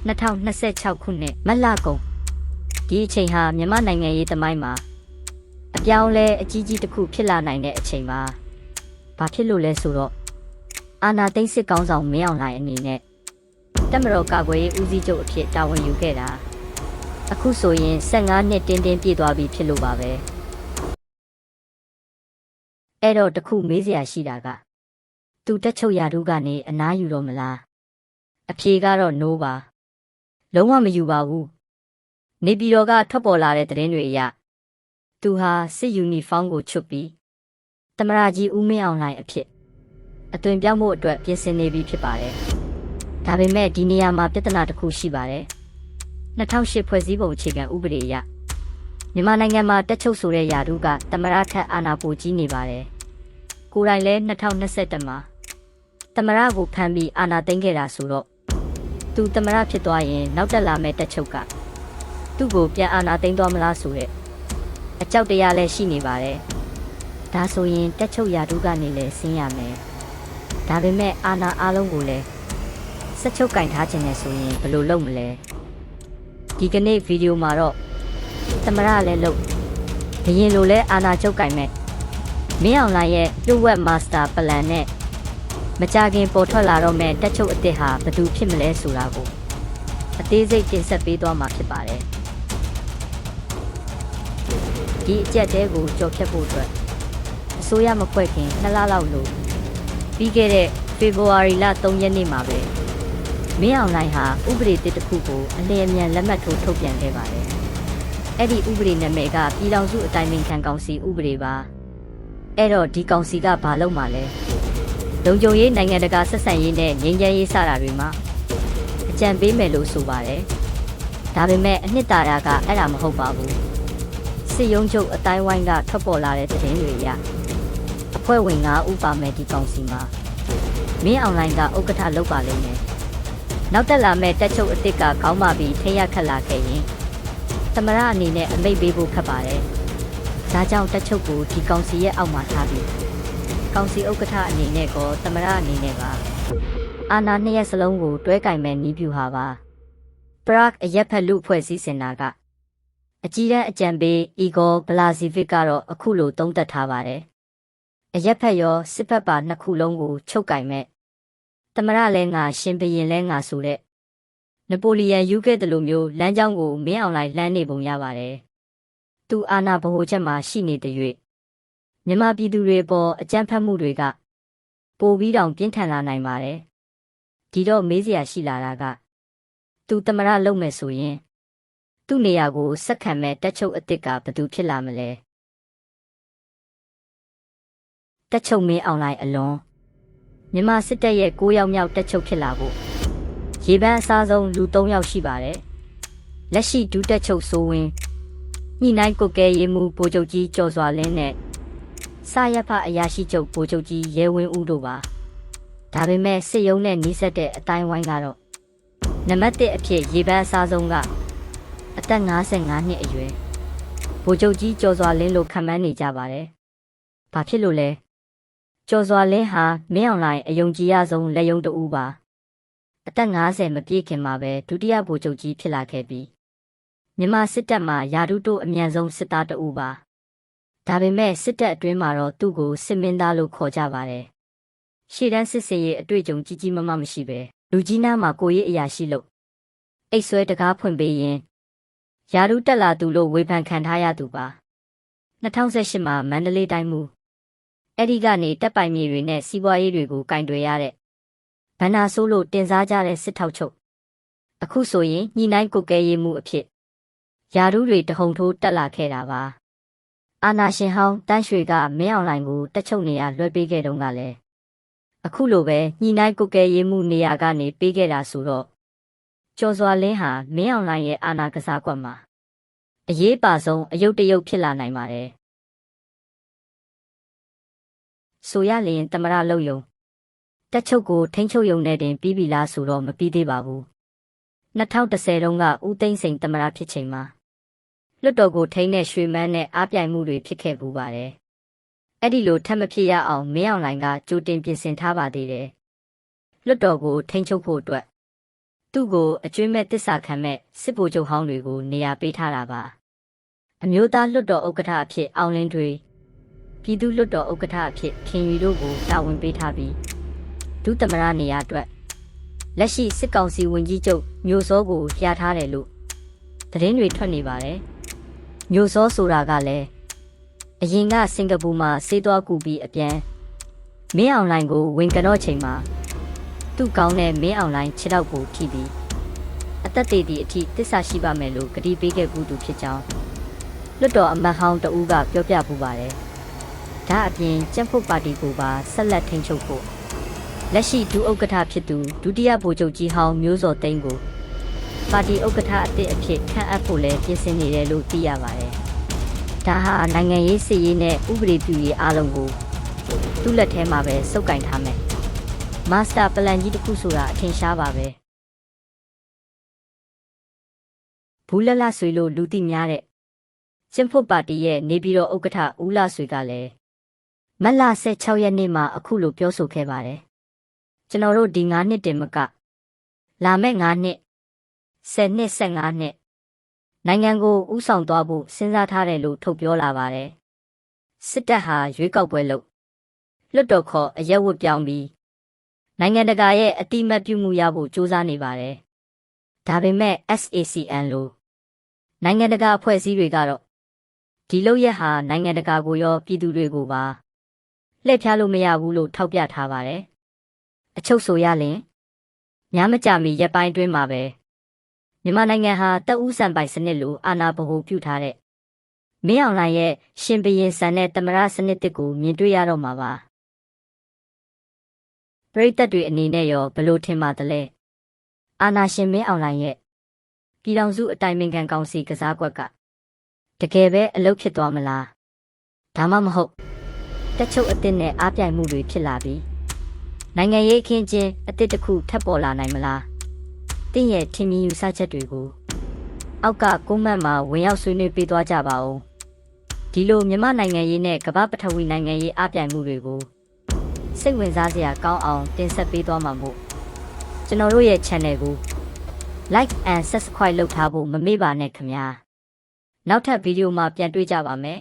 2026 ခုနှစ်မတ်လကုန်ဒီအချိန်ဟာမြန်မာနိုင်ငံရေးသမိုင်းမှာအပြောင်းလဲအကြီးကြီးတစ်ခုဖြစ်လာနိုင်တဲ့အချိန်ပါ။ဘာဖြစ်လို့လဲဆိုတော့အာဏာသိမ်းစစ်ကောင်းဆောင်မင်းအောင်လှိုင်အနေနဲ့တပ်မတော်ကာကွယ်ရေးဦးစီးချုပ်အဖြစ်တာဝန်ယူခဲ့တာအခုဆိုရင်15နှစ်တင်းပြည့်သွားပြီဖြစ်လို့ပါပဲ။အဲ့တော့တခုမေးစရာရှိတာကသူတက်ချုပ်ရာထူးကနေအနားယူတော့မလားအဖြေကတော့ no ပါလုံးဝမယူပါဘူးနေပြည်တော်ကထွက်ပေါ်လာတဲ့သတင်းတွေအရသူဟာစစ်ယူနီဖောင်းကိုချွတ်ပြီးသမ္မတကြီးဦးမင်းအောင်လှိုင်အဖြစ်အသွင်ပြောင်းဖို့အတွက်ပြင်ဆင်နေပြီဖြစ်ပါတယ်ဒါပေမဲ့ဒီနေရာမှာပြဿနာတစ်ခုရှိပါတယ်2008ဖွဲ့စည်းပုံအခြေခံဥပဒေအရမြန်မာနိုင်ငံမှာတက်ချုပ်ဆိုတဲ့ယာတုကသမ္မတထက်အာဏာပိုကြီးနေပါတယ်ကိုယ်တိုင်လဲ2021မှာသမ္မတကိုဖမ်းပြီးအာဏာသိမ်းခဲ့တာဆိုတော့သူသမ္မတဖြစ်သွားရင်နောက်တက်လာမဲ့တက်ချုပ်ကသူ့ကိုပြန်အာဏာသိမ်းသွားမလားဆိုတဲ့အကြောက်တရားလည်းရှိနေပါတယ်ဒါဆိုရင်တက်ချုပ်ယာတုကနေလည်းဆင်းရမယ်ဒါပေမဲ့အာဏာအလုံးကိုလည်းစက်ချုပ်ကင်ထားခြင်းနဲ့ဆိုရင်ဘယ်လိုလုပ်မလဲဒီကနေ့ဗီဒီယိုမှာတော့သမ္မတလည်းလုပ်ဘရင်လိုလည်းအာဏာချုပ်ကင်မဲ့မင်းအောင်လှိုင်ရဲ့လူဝက်မာစတာပလန်နဲ့မကြခင်ပေါ်ထွက်လာတော့မဲ့တက်ချုပ်အစ်စ်ဟာဘယ်သူဖြစ်မလဲဆိုတာကိုအသေးစိတ်တင်ဆက်ပေးသွားမှာဖြစ်ပါတယ်ဒီအကြက်တဲကိုကြော်ဖြတ်ဖို့အတွက်အစိုးရမဖွဲ့ခင်2လလောက်လို့ပြီးခဲ့တဲ့ဖေဖော်ဝါရီလ3ရက်နေ့မှာပဲမင်းအောင်လှိုင်ဟာဥပဒေတစ်ခုကိုအလျင်အမြန်လက်မှတ်ထိုးထုတ်ပြန်ခဲ့ပါတယ်အဲ့ဒီဥပဒေနာမည်ကပြည်ထောင်စုအတိုင်ပင်ခံကောင်စီဥပဒေပါအဲ့တော့ဒီကောင်စီကဘာလုပ်မှာလဲလုံခြုံရေးနိုင်ငံတကာဆက်ဆံရေးနဲ့ငြိမ်းချမ်းရေးစတာတွေမှာအကြံပေးမယ်လို့ဆိုပါတယ်ဒါပေမဲ့အနှစ်သာရကအဲ့ဒါမဟုတ်ပါဘူးစစ်ရုံးချုပ်အတိုင်းဝိုင်းကထွက်ပေါ်လာတဲ့သတင်းတွေအရအဖွဲ့ဝင်9ဦးပါမယ်ဒီကောင်စီမှာမင်းအောင်လှိုင်ကဥက္ကဋ္ဌလုပ်ပါလိမ့်မယ်နောက်တက်လာမဲ့တက်ချုပ်အစ်စ်ကခေါင်းမပြီးထိရခတ်လာခဲ့ရင်သမရအနေနဲ့အမိတ်ပေးဖို့ခက်ပါတယ်ဒါကြောင့်တက်ချုပ်ကိုဒီကောင်စီရဲ့အောက်မှာထားပြီးကောင်စီဥက္ကဋ္ဌအနေနဲ့ကောသမရအနေနဲ့ပါအာဏာနှစ်ရပ်စလုံးကိုတွဲကင်မဲ့နီးပြူဟာပါပရတ်အရက်ဖက်လူဖွဲ့စည်းစင်တာကအကြီးတန်းအကြံပေးအီဂေါဘလာဇီဗစ်ကတော့အခုလိုသုံးသပ်ထားပါတယ်အရက်ဖက်ရောစစ်ဖက်ပါနှစ်ခုလုံးကိုချုပ်ကင်မဲ့သမရလဲငါရှင်ဘရင်လဲငါဆိုတဲ့နပိုလီယန်ယူခဲ့တယ်လို့မျိုးလမ်းကြောင်းကိုမင်းအောင်လှိုင်လှမ်းနေပုံရပါတယ်သူအာဏာဗဟိုချက်မှာရှိနေတဲ့၍မြန်မာပြည်သူတွေပေါ်အကြမ်းဖက်မှုတွေကပိုပြီးတောင်ပြင်းထန်လာနိုင်ပါတယ်ဒီတော့မေးစရာရှိလာတာကသူသမရလုပ်မယ်ဆိုရင်သူ့နေရာကိုဆက်ခံမဲ့တက်ချုပ်အစ်စ်ကဘယ်သူဖြစ်လာမလဲတက်ချုပ်မင်းအောင်လှိုင်အလွန်မြန်မာစစ်တပ်ရဲ့9ယောက်မြောက်တက်ချုပ်ဖြစ်လာဖို့ရေပန်းအစားဆုံးလူ3ယောက်ရှိပါတယ်လက်ရှိဒုတက်ချုပ်စိုးဝင်းညှိနှိုင်းကုတ်ကဲရေးမှုဗိုလ်ချုပ်ကြီးကျော်စွာလင်းနဲ့စာရဖအရာရှိချုပ်ဗိုလ်ချုပ်ကြီးရဲဝင်းဦးတို့ပါဒါပေမဲ့စစ်ရုံးနဲ့နှီးဆက်တဲ့အတိုင်းဝိုင်းကတော့နံပါတ်1အဖြစ်ရေပန်းအစားဆုံးကအသက်55နှစ်အရွယ်ဗိုလ်ချုပ်ကြီးကျော်စွာလင်းလို့ခံမှန်းနေကြပါတယ်ဘာဖြစ်လို့လဲကျော်စွာလင်းဟာမင်းအောင်လှိုင်အယုံကြည်ရဆုံးလက်ယုံတူပါအသက်50မပြည့်ခင်မှာပဲဒုတိယဗိုလ်ချုပ်ကြီးဖြစ်လာခဲ့ပြီးမြန်မာစစ်တပ်မှာယာတုတို့အမြန်ဆုံးစစ်သားတူပါဒါပေမဲ့စစ်တပ်အတွင်းမှာတော့သူ့ကိုစစ်မင်းသားလို့ခေါ်ကြပါတယ်ရှေ့တန်းစစ်စင်ရေးအတွေ့အကြုံကြီးကြီးမားမားမရှိပဲလူကြီးနားမှာကိုရေးအရာရှိလို့အိတ်ဆွဲတကားဖွင့်ပေးရင်ယာတုတက်လာသူလို့ဝေဖန်ခံထားရသူပါ2018မှာမန္တလေးတိုင်းမူအဲ့ဒီကနေတက်ပိုင်မြေတွေနဲ့စီးပွားရေးတွေကိုကင်တွယ်ရတဲ့ဘန္နာဆိုးလို့တင်စားကြတဲ့စစ်ထောက်ချုပ်အခုဆိုရင်ညှိနှိုင်းကုတ်ကဲရေးမှုအဖြစ်ယာတုတွေတဟုန်ထိုးတက်လာခဲ့တာပါအာနာရှင်ဟောင်းတန်းရွှေကမင်းအောင်လှိုင်ကိုတက်ချုပ်နေရလွှဲပေးခဲ့တုန်းကလည်းအခုလိုပဲညှိနှိုင်းကုတ်ကဲရေးမှုနေရာကနေပေးခဲ့တာဆိုတော့ကျော်စွာလင်းဟာမင်းအောင်လှိုင်ရဲ့အာဏာကစားကွက်မှာအရေးပါဆုံးအယုတ်တရုတ်ဖြစ်လာနိုင်ပါတယ်ဆိုရလျင်သမရလုံယုံတက်ချုပ်ကိုထိန်းချုပ်ယုံနဲ့တင်ပြီးပြီလားဆိုတော့မပြီးသေးပါဘူး2010တုန်းကဦးသိန်းစိန်သမရဖြစ်ချိန်မှာလွတ်တော်ကိုထိန်းတဲ့ရွှေမန်းနဲ့အားပြိုင်မှုတွေဖြစ်ခဲ့ပူပါတယ်အဲ့ဒီလိုထပ်မဖြစ်ရအောင်မင်းအောင်လှိုင်ကကြိုတင်ပြင်ဆင်ထားပါသေးတယ်လွတ်တော်ကိုထိန်းချုပ်ဖို့အတွက် သူ့ကိုအကျွေးမဲ့တစ္ဆာခံမဲ့စစ်ဗိုလ်ချုပ်ဟောင်းတွေကိုနေရာပေးထားတာပါအမျိုးသားလွတ်တော်ဥက္ကဋ္ဌအဖြစ်အောင်လင်းတွေပြည်သူ့လွတ်တော်ဥက္ကဋ္ဌအဖြစ်ခင်ရီတို့ကိုတာဝန်ပေးထားပြီးဒုသမ္မတနေရာအတွက်လက်ရှိစစ်ကောင်စီဝန်ကြီးချုပ်မျိုးစောကိုရထားတယ်လို့သတင်းတွေထွက်နေပါတယ်မျိုးစောဆိုတာကလည်းအရင်ကစင်ကာပူမှာဆေးသွားကူပြီးအပြန်မင်းအောင်လှိုင်ကိုဝင်ကတော့ချိန်မှာသူ့ကောင်းတဲ့မင်းအောင်လှိုင်ခြေထောက်ကိုထိပြီးအသက်သေးသည့်အထိတစ္ဆာရှိပါမယ်လို့ကတိပေးခဲ့ဘူးသူဖြစ်ကြောင်းလွတ်တော်အမတ်ဟောင်းတဦးကပြောပြပူပါတယ်ဒါအပြင်ကျန်းဖုတ်ပါတီကိုပါဆက်လက်ထိန်းချုပ်ဖို့လက်ရှိဒုဥက္ကဋ္ဌဖြစ်သူဒုတိယဗိုလ်ချုပ်ကြီးဟောင်းမျိုးစောသိန်းကိုပါတီဥက္ကဋ္ဌအသစ်အဖြစ်ခန့်အပ်ဖို့လည်းပြင်ဆင်နေတယ်လို့သိရပါတယ်ဒါဟာနိုင်ငံရေးစစ်ရေးနဲ့ဥပဒေပြုရေးအားလုံးကိုသူ့လက်ထဲမှာပဲစုပ်ကိုင်ထားမယ်မာစတာပလန်ကြီးတစ်ခုဆိုတာအထင်ရှားပါပဲဘူးလလဆွေလို့လူသိများတဲ့ကျင်းဖို့ပါတီရဲ့နေပြည်တော်ဥက္ကဋ္ဌဦးလာဆွေကလည်းမတ်လ16ရက်နေ့မှာအခုလိုပြောဆိုခဲ့ပါတယ်ကျွန်တော်တို့ဒီ9နှစ်တင်မကလာမဲ့9နှစ်10နှစ်15နှစ်နိုင်ငံကိုဥဆောင်သွားဖို့စဉ်းစားထားတယ်လို့ထုတ်ပြောလာပါတယ်စစ်တပ်ဟာရွေးကောက်ပွဲလုပ်လွတ်တော်ခေါ်အရက်ဝတ်ပြောင်းပြီးနိုင်ငံတကာရဲ့အတိမတ်ပြုမှုရဖို့စူးစမ်းနေပါတယ်ဒါပေမဲ့ SACN လို့နိုင်ငံတကာအဖွဲ့အစည်းတွေကတော့ဒီလုပ်ရက်ဟာနိုင်ငံတကာကိုရောပြည်သူတွေကိုပါလှည့်ဖျားလို့မရဘူးလို့ထောက်ပြထားပါတယ်အချုပ်ဆိုရရင်များမကြမီရက်ပိုင်းတွင်းမှာပဲမြန်မာနိုင်ငံဟာတပ်ဦးဆန်ပိုင်စနစ်လိုအာဏာဗဟိုပြုထားတဲ့မင်းအောင်လှိုင်ရဲ့ရှင်ဘရင်ဆန်တဲ့သမရစနစ်တစ်ကိုမြင်တွေ့ရတော့မှာပါပရိသတ်တွေအနေနဲ့ရောဘယ်လိုထင်ပါသလဲအာဏာရှင်မင်းအောင်လှိုင်ရဲ့ပြည်ထောင်စုအတိုင်ပင်ခံကောင်စီကစားကွက်ကတကယ်ပဲအလုပ်ဖြစ်သွားမလားဒါမှမဟုတ်တက်ချုပ်အစ်စ်နဲ့အားပြိုင်မှုတွေဖြစ်လာပြီးနိုင်ငံရေးအခင်းချင်းအစ်စ်တစ်ခုထပ်ပေါ်လာနိုင်မလားတင့်ရဲ့ထင်မြင်ယူဆချက်တွေကိုအောက်ကကုန်းမတ်မှာဝင်ရောက်ဆွေးနွေးပေးသွားကြပါဦးဒီလိုမြန်မာနိုင်ငံရေးနဲ့ကမ္ဘာပထဝီနိုင်ငံရေးအားပြိုင်မှုတွေကိုစိတ်ဝင်စားစရာကောင်းအောင်တင်ဆက်ပေးသွားမှာမို့ကျွန်တော်တို့ရဲ့ channel ကို like and subscribe လုပ်ထားဖို့မမေ့ပါနဲ့ခင်ဗျာနောက်ထပ်ဗီဒီယိုမှာပြန်တွေ့ကြပါမယ်